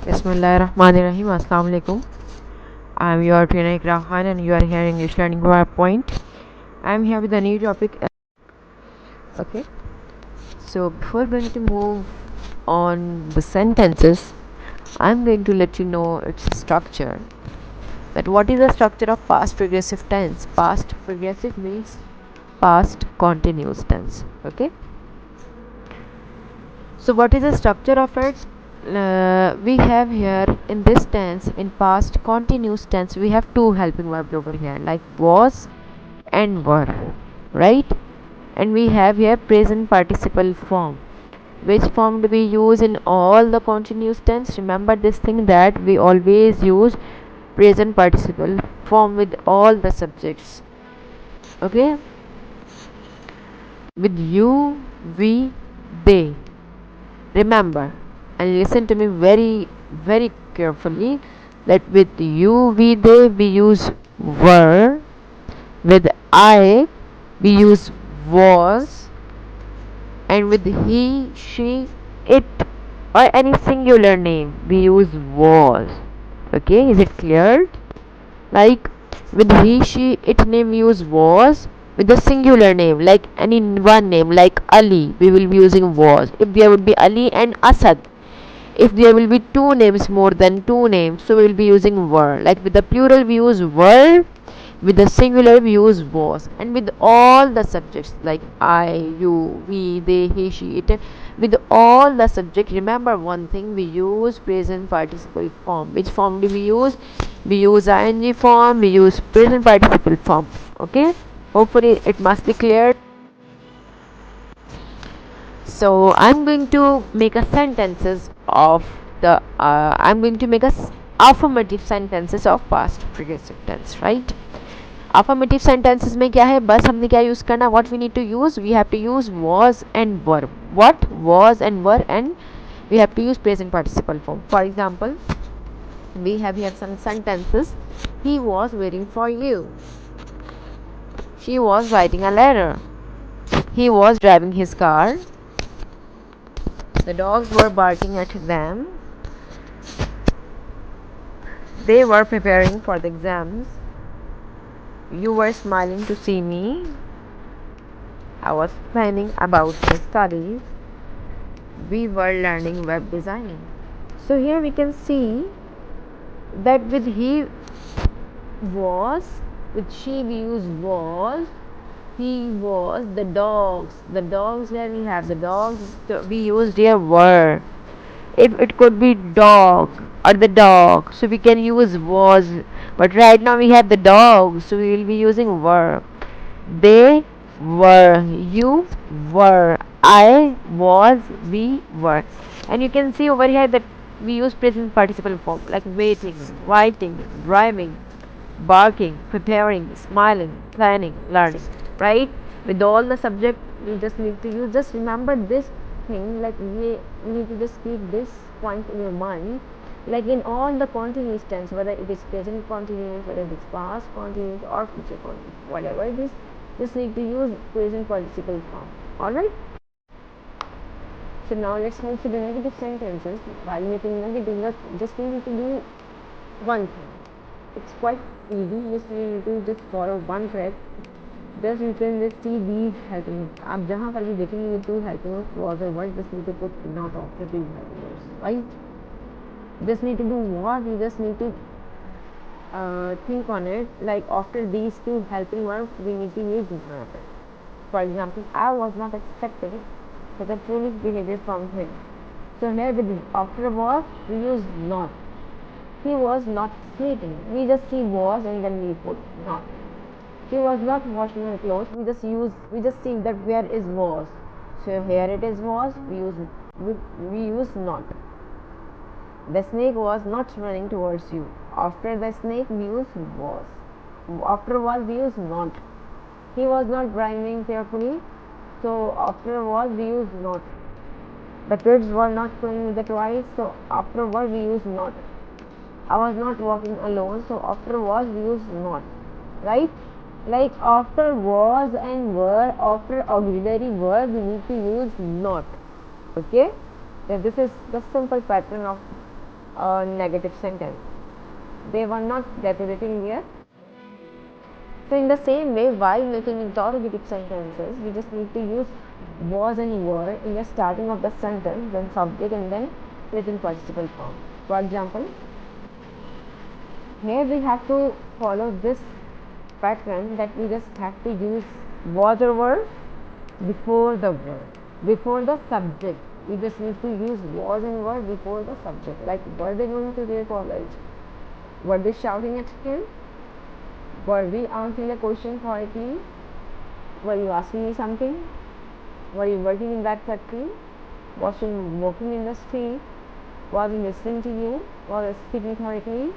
Bismillahirrahmanirrahim. Assalamu alaikum. I am your trainer Ikra Khan and you are here English learning PowerPoint. I am here with a new topic. Okay. So before going to move on the sentences, I am going to let you know its structure. That what is the structure of past progressive tense? Past progressive means past continuous tense. Okay. So what is the structure of it? We have here in this tense, in past continuous tense, we have two helping verbs over here, like was and were, right? And we have here present participle form. Which form do we use in all the continuous tense? Remember this thing, that we always use present participle form with all the subjects. Okay, with you, we, they. Remember and listen to me very carefully, that with you, we, they, we use were. With I, we use was. And with he, she, it, or any singular name, we use was. Okay, is it clear? Like with he, she, it name, we use was. With the singular name, like any one name, like Ali, we will be using was. If there would be Ali and Asad, if there will be two names, more than two names, so we will be using were. Like with the plural, we use were. With the singular, we use was. And with all the subjects, like I, you, we, they, he, she, it, with all the subject, remember one thing, we use present participle form. Which form do we use? We use ing form, we use present participle form. Okay, hopefully it must be clear. So I'm going to make a sentences of the I'm going to make a affirmative sentences of past progressive tense, right? Affirmative sentences में क्या है, बस हमने क्या use करना, what we need to use, we have to use was and were. What? Was and were, and we have to use present participle form. For example, we have here some sentences. He was waiting for you. She was writing a letter. He was driving his car. The dogs were barking at them. They were preparing for the exams. You were smiling to see me. I was planning about my studies. We were learning web designing. So here we can see that with he was, with she we use was, he was, the dogs where we have the dogs, we used here were. If it could be dog or the dog, so we can use was, but right now we have the dog, so we will be using were. They were, you were, I was, we were. And you can see over here that we use present participle form, like waiting, writing, driving, barking, preparing, smiling, planning, learning, right? With all the subject, you just need to use. Just remember this thing, like we need to just keep this point in your mind. Like in all the continuous tense, whether it is present continuous, whether it is past continuous or future continuous, whatever it is, just need to use present participle form. Alright? So now let's move to the negative sentences. While making negative, just need to do one thing. It's quite easy. Just need to just follow one thread. Just you can just see these helping. आप जहाँ पर भी देखेंगे two helping was or what, just need to put not after these helping words, right? Just need to do what, you just need to think on it. Like after these two helping verbs, we need to use not. For example, I was not expecting such a foolish behavior from him. So here with after was, we use not. He was not sleeping. We just see was and then we put not. He was not washing her clothes. We just see that where is was. So here it is was. We use not. The snake was not running towards you. After the snake, we use was. After was, we use not. He was not driving carefully. So after was, we use not. The kids were not playing with the toys. So after was, we use not. I was not walking alone. So after was, we use not. Right? Like after was and were, after auxiliary verb, we need to use not. Okay? Then this is the simple pattern of a negative sentence. They were not decorating yet. So in the same way, while making interrogative sentences, we just need to use was and were in the starting of the sentence, then subject, and then present participle form. For example, here we have to follow this pattern that we just have to use was or were before the verb, before the subject. We just need to use was and were before the subject. Like, were they going to their college? Were they shouting at him? Were we answering a question correctly? Were you asking me something? Were you working in that factory? Was you walking in the street? Was he listening to you? Was he speaking correctly?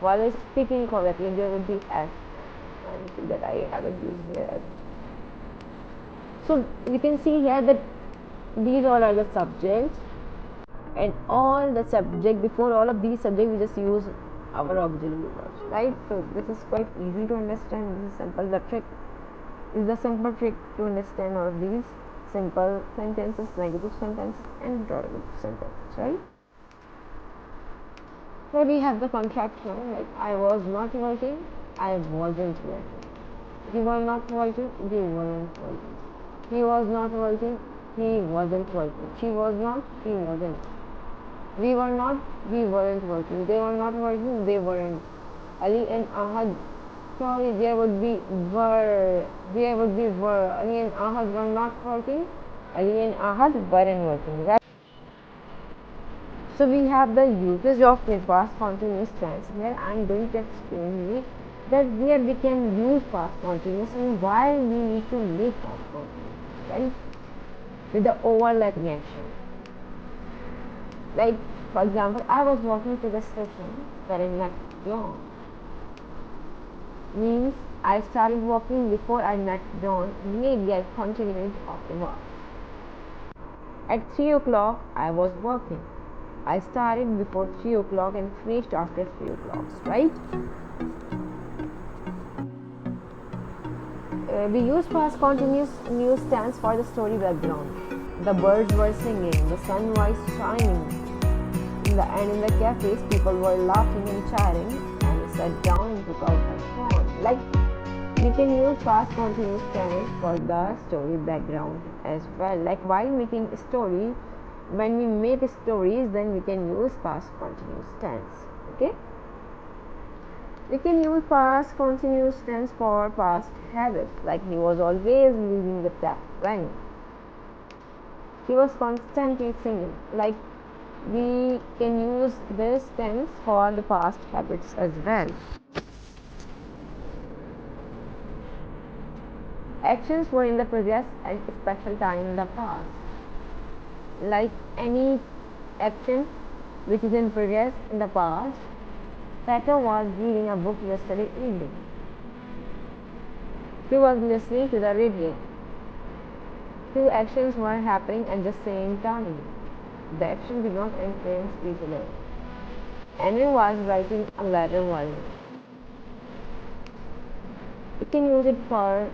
Was I speaking correctly? There would be S. I think that I haven't used here. So you can see here that these all are the subjects, and all the subject, before all of these subjects we just use our auxiliary verbs, right? So this is quite easy to understand. This is simple. The trick is the simple trick to understand all of these simple sentences, negative sentences, and interrogative sentences, right? So we have the contraction, like I was not working, I wasn't working. You were not working, you weren't working. He was not working, he wasn't working. She was not, he wasn't. We were not, we weren't working. They were not working, they weren't. Ali and Ahad, sorry, there would be were. There would be were. Ali and Ahad were not working. Ali and Ahad weren't working. Right? So we have the usage of the past continuous tense. Here I am going to explain you that where we can use past continuous and why we need to make past continuous, right? With the overlapping action. Like, for example, I was walking to the station where I met John. Means I started walking before I met John. Maybe I continued afterwards. At 3 o'clock, I was working. I started before 3 o'clock and finished after 3 o'clock, right? We use past continuous tense for the story background. The birds were singing, the sun was shining, and in the cafes, people were laughing and chatting, and we sat down and took out our phone. Like, we can use past continuous tense for the story background as well. Like, while making a story, when we make stories, then we can use past continuous tense. Okay, we can use past continuous tense for past habits, like he was always leaving the tap running, he was constantly singing. Like, we can use this tense for the past habits as well. Actions were in the progress at a special time in the past. Like, any action which is in progress in the past. Peter was reading a book yesterday evening. He was listening to the radio. Two actions were happening at the same time. The action did not influence each other. Andrew was writing a letter while you can use it for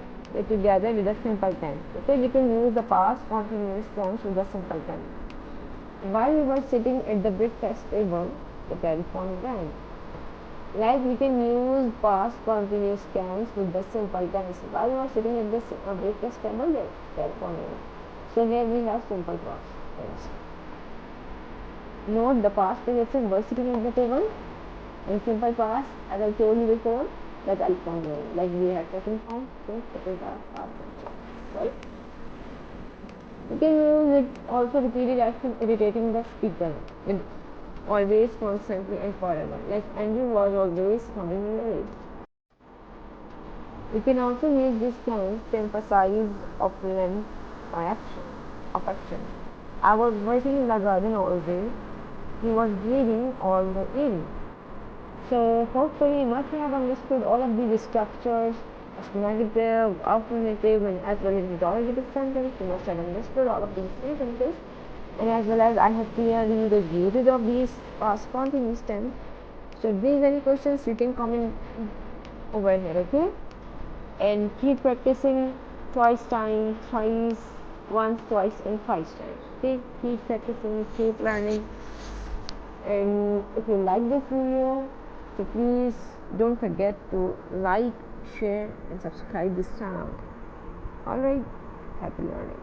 together with the simple tense. Okay, we can use the past continuous tense with the simple tense. While we were sitting at the breakfast table, the telephone rang. Like, we can use past continuous tense with the simple tense. While we were sitting at the breakfast table, the telephone rang. So here we have simple past tense. Note the past tense were sitting at the table. In simple past, as I told you before, the telephone rang. Like, we have second form, so second past tense. Right? You can use it also repeated action irritating the speaker with always, constantly, and forever. Like, Andrew was always coming late. You can also use this tense to emphasize opulence or action. I was working in the garden all day. He was reading all the evening. So hopefully you must have understood all of these structures of negative, affirmative, and as well as interrogative sentence. You must have understood all of these sentences, and as well as I have clearly the usage of these past continuous tense. So if there is any questions, you can comment over here, okay? And keep practicing twice, once, twice, and 5 times. Okay? Keep practicing, keep learning. And if you like this video, so please don't forget to like, share and subscribe this channel. Alright, happy learning.